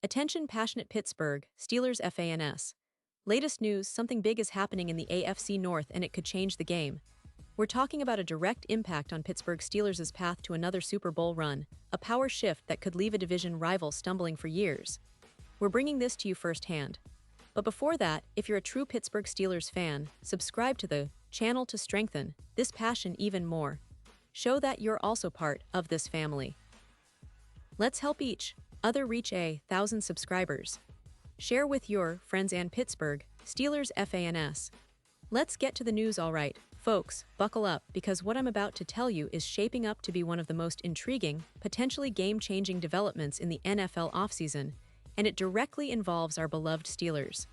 Attention passionate Pittsburgh Steelers fans. Latest news, something big is happening in the AFC North and it could change the game. We're talking about a direct impact on Pittsburgh Steelers' path to another Super Bowl run, a power shift that could leave a division rival stumbling for years. We're bringing this to you firsthand. But before that, if you're a true Pittsburgh Steelers fan, subscribe to the channel to strengthen this passion even more. Show that you're also part of this family. Let's help each other reach 1,000 subscribers. Share with your friends and Pittsburgh Steelers fans. Let's get to the news, alright, folks, buckle up because what I'm about to tell you is shaping up to be one of the most intriguing, potentially game-changing developments in the NFL offseason, and it directly involves our beloved Steelers.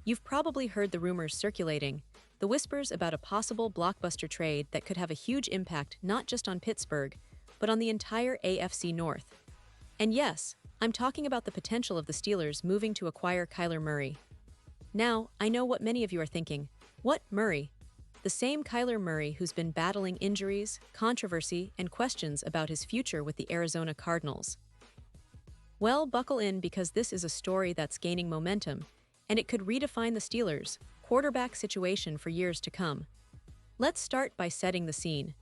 You've probably heard the rumors circulating, the whispers about a possible blockbuster trade that could have a huge impact not just on Pittsburgh, but on the entire AFC North. And yes, I'm talking about the potential of the Steelers moving to acquire Kyler Murray. Now, I know what many of you are thinking. What, Murray? The same Kyler Murray who's been battling injuries, controversy, and questions about his future with the Arizona Cardinals. Well, buckle in because this is a story that's gaining momentum, and it could redefine the Steelers' quarterback situation for years to come. Let's start by setting the scene.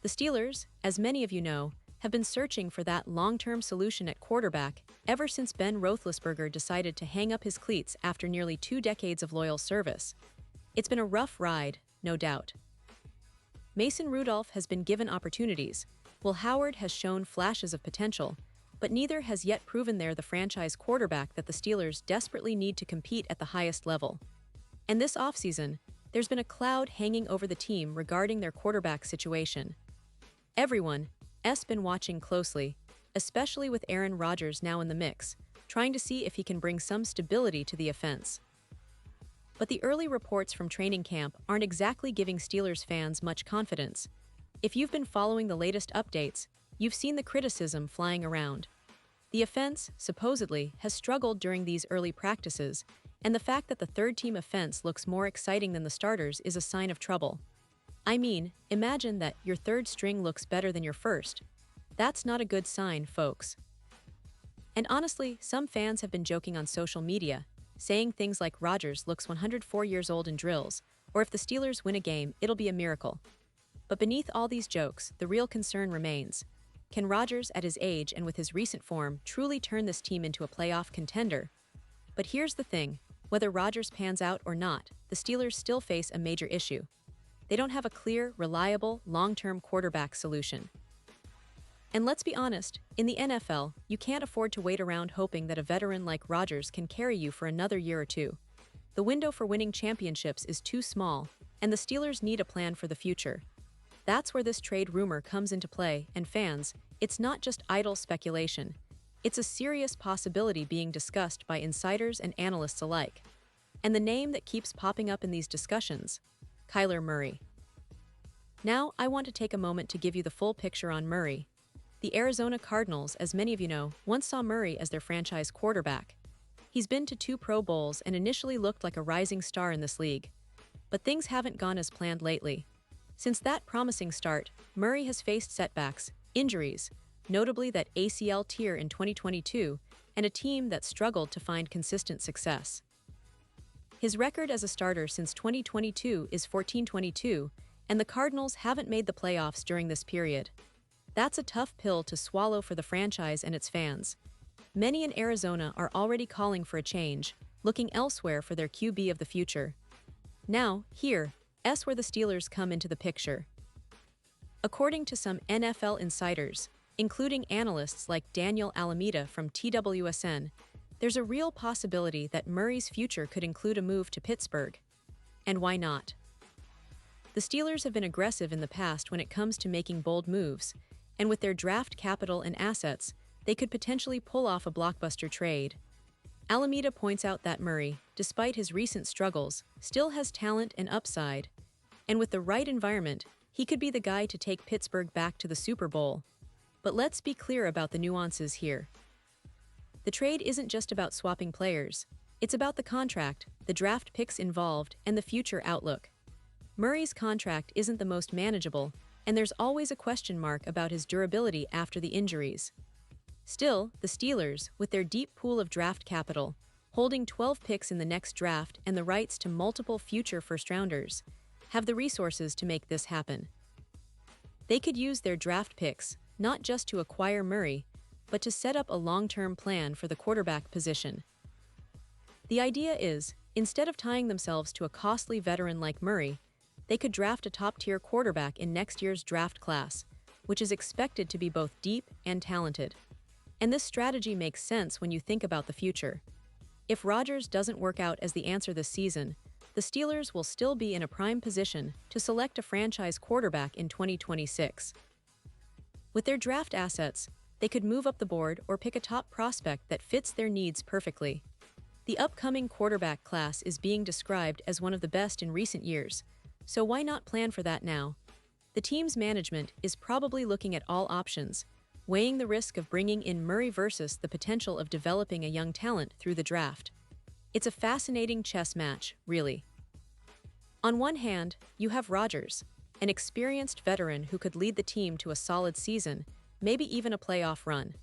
The Steelers, as many of you know, have been searching for that long-term solution at quarterback ever since Ben Roethlisberger decided to hang up his cleats after nearly 2 decades of loyal service. It's been a rough ride, no doubt. Mason Rudolph has been given opportunities, while Howard has shown flashes of potential, but neither has yet proven they're the franchise quarterback that the Steelers desperately need to compete at the highest level. And this offseason, there's been a cloud hanging over the team regarding their quarterback situation. Everyone has been watching closely, especially with Aaron Rodgers now in the mix, trying to see if he can bring some stability to the offense. But the early reports from training camp aren't exactly giving Steelers fans much confidence. If you've been following the latest updates, you've seen the criticism flying around. The offense, supposedly, has struggled during these early practices, and the fact that the third-team offense looks more exciting than the starters is a sign of trouble. I mean, imagine that your third string looks better than your first. That's not a good sign, folks. And honestly, some fans have been joking on social media, saying things like Rodgers looks 104 years old in drills, or if the Steelers win a game, it'll be a miracle. But beneath all these jokes, the real concern remains. Can Rodgers, at his age and with his recent form, truly turn this team into a playoff contender? But here's the thing, whether Rodgers pans out or not, the Steelers still face a major issue. They don't have a clear, reliable, long-term quarterback solution. And let's be honest, in the NFL, you can't afford to wait around hoping that a veteran like Rodgers can carry you for another year or two. The window for winning championships is too small, and the Steelers need a plan for the future. That's where this trade rumor comes into play, and fans, it's not just idle speculation. It's a serious possibility being discussed by insiders and analysts alike. And the name that keeps popping up in these discussions, Kyler Murray. Now, I want to take a moment to give you the full picture on Murray. The Arizona Cardinals, as many of you know, once saw Murray as their franchise quarterback. He's been to 2 Pro Bowls and initially looked like a rising star in this league. But things haven't gone as planned lately. Since that promising start, Murray has faced setbacks, injuries, notably that ACL tear in 2022, and a team that struggled to find consistent success. His record as a starter since 2022 is 14-22, and the Cardinals haven't made the playoffs during this period. That's a tough pill to swallow for the franchise and its fans. Many in Arizona are already calling for a change, looking elsewhere for their QB of the future. Now, here's where the Steelers come into the picture. According to some NFL insiders, including analysts like Daniel Alameda from TWSN, there's a real possibility that Murray's future could include a move to Pittsburgh. And why not? The Steelers have been aggressive in the past when it comes to making bold moves, and with their draft capital and assets, they could potentially pull off a blockbuster trade. Alameda points out that Murray, despite his recent struggles, still has talent and upside, and with the right environment, he could be the guy to take Pittsburgh back to the Super Bowl. But let's be clear about the nuances here. The trade isn't just about swapping players. It's about the contract, the draft picks involved, and the future outlook. Murray's contract isn't the most manageable, and there's always a question mark about his durability after the injuries. Still, the Steelers, with their deep pool of draft capital, holding 12 picks in the next draft and the rights to multiple future first-rounders, have the resources to make this happen. They could use their draft picks, not just to acquire Murray, but to set up a long-term plan for the quarterback position. The idea is, instead of tying themselves to a costly veteran like Murray, they could draft a top-tier quarterback in next year's draft class, which is expected to be both deep and talented. And this strategy makes sense when you think about the future. If Rodgers doesn't work out as the answer this season, the Steelers will still be in a prime position to select a franchise quarterback in 2026. With their draft assets, they could move up the board or pick a top prospect that fits their needs perfectly. The upcoming quarterback class is being described as one of the best in recent years, so why not plan for that now? The team's management is probably looking at all options, weighing the risk of bringing in Murray versus the potential of developing a young talent through the draft. It's a fascinating chess match, really. On one hand, you have Rodgers, an experienced veteran who could lead the team to a solid season, maybe even a playoff run.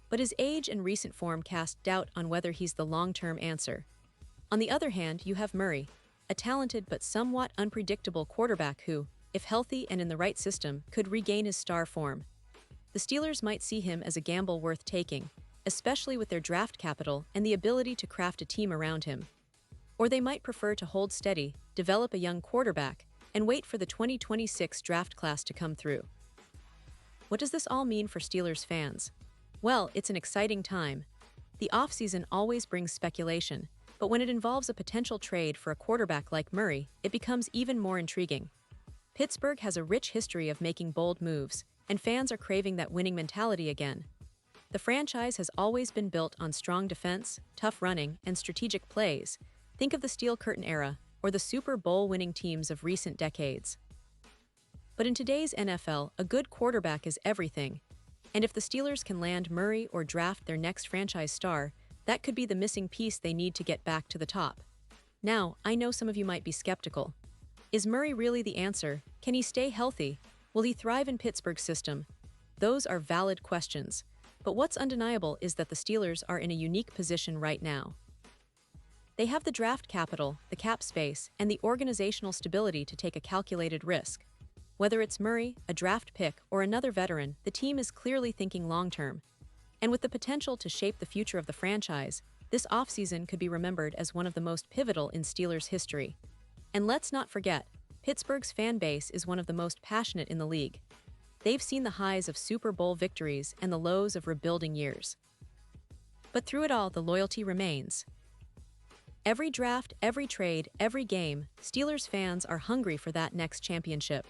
But his age and recent form cast doubt on whether he's the long-term answer. On the other hand, you have Murray, a talented but somewhat unpredictable quarterback who, if healthy and in the right system, could regain his star form. The Steelers might see him as a gamble worth taking, especially with their draft capital and the ability to craft a team around him. Or they might prefer to hold steady, develop a young quarterback, and wait for the 2026 draft class to come through. What does this all mean for Steelers fans? Well, it's an exciting time. The offseason always brings speculation, but when it involves a potential trade for a quarterback like Murray, it becomes even more intriguing. Pittsburgh has a rich history of making bold moves, and fans are craving that winning mentality again. The franchise has always been built on strong defense, tough running, and strategic plays. Think of the Steel Curtain era, or the Super Bowl-winning teams of recent decades. But in today's NFL, a good quarterback is everything. And if the Steelers can land Murray or draft their next franchise star, that could be the missing piece they need to get back to the top. Now, I know some of you might be skeptical. Is Murray really the answer? Can he stay healthy? Will he thrive in Pittsburgh's system? Those are valid questions. But what's undeniable is that the Steelers are in a unique position right now. They have the draft capital, the cap space, and the organizational stability to take a calculated risk. Whether it's Murray, a draft pick, or another veteran, the team is clearly thinking long-term. And with the potential to shape the future of the franchise, this offseason could be remembered as one of the most pivotal in Steelers history. And let's not forget, Pittsburgh's fan base is one of the most passionate in the league. They've seen the highs of Super Bowl victories and the lows of rebuilding years. But through it all, the loyalty remains. Every draft, every trade, every game, Steelers fans are hungry for that next championship.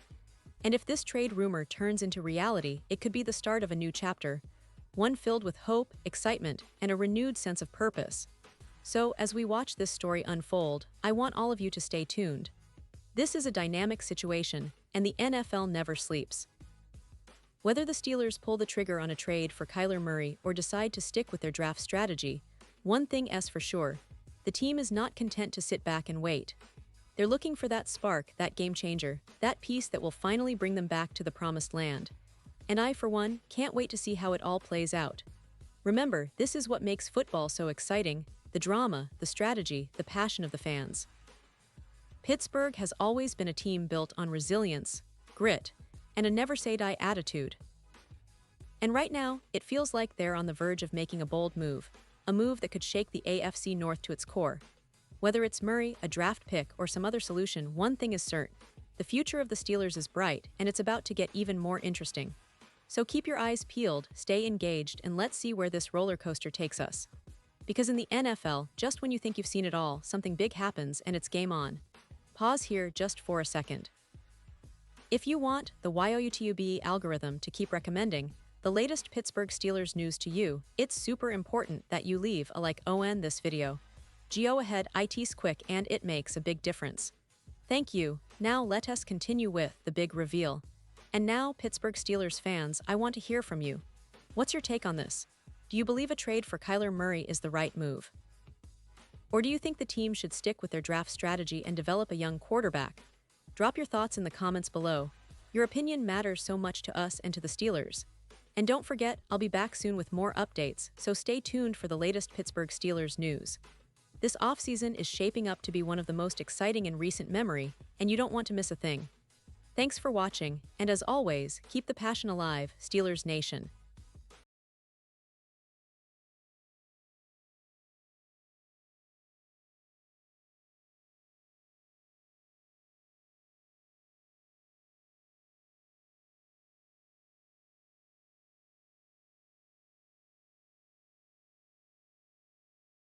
And if this trade rumor turns into reality, it could be the start of a new chapter, one filled with hope, excitement, and a renewed sense of purpose. So, as we watch this story unfold, I want all of you to stay tuned. This is a dynamic situation, and the NFL never sleeps. Whether the Steelers pull the trigger on a trade for Kyler Murray or decide to stick with their draft strategy, one thing is for sure, the team is not content to sit back and wait. They're looking for that spark, that game changer, that piece that will finally bring them back to the promised land. And I, for one, can't wait to see how it all plays out. Remember, this is what makes football so exciting: the drama, the strategy, the passion of the fans. Pittsburgh has always been a team built on resilience, grit, and a never-say-die attitude. And right now, it feels like they're on the verge of making a bold move, a move that could shake the AFC North to its core. Whether it's Murray, a draft pick, or some other solution, one thing is certain: the future of the Steelers is bright, and it's about to get even more interesting. So keep your eyes peeled, stay engaged, and let's see where this roller coaster takes us. Because in the NFL, just when you think you've seen it all, something big happens and it's game on. Pause here just for a second. If you want the YouTube algorithm to keep recommending the latest Pittsburgh Steelers news to you, it's super important that you leave a like on this video. Go ahead, it's quick and it makes a big difference. Thank you. Now let us continue with the big reveal. And now, Pittsburgh Steelers fans, I want to hear from you. What's your take on this? Do you believe a trade for Kyler Murray is the right move? Or do you think the team should stick with their draft strategy and develop a young quarterback? Drop your thoughts in the comments below. Your opinion matters so much to us and to the Steelers. And don't forget, I'll be back soon with more updates, so stay tuned for the latest Pittsburgh Steelers news. This offseason is shaping up to be one of the most exciting in recent memory, and you don't want to miss a thing. Thanks for watching, and as always, keep the passion alive, Steelers Nation.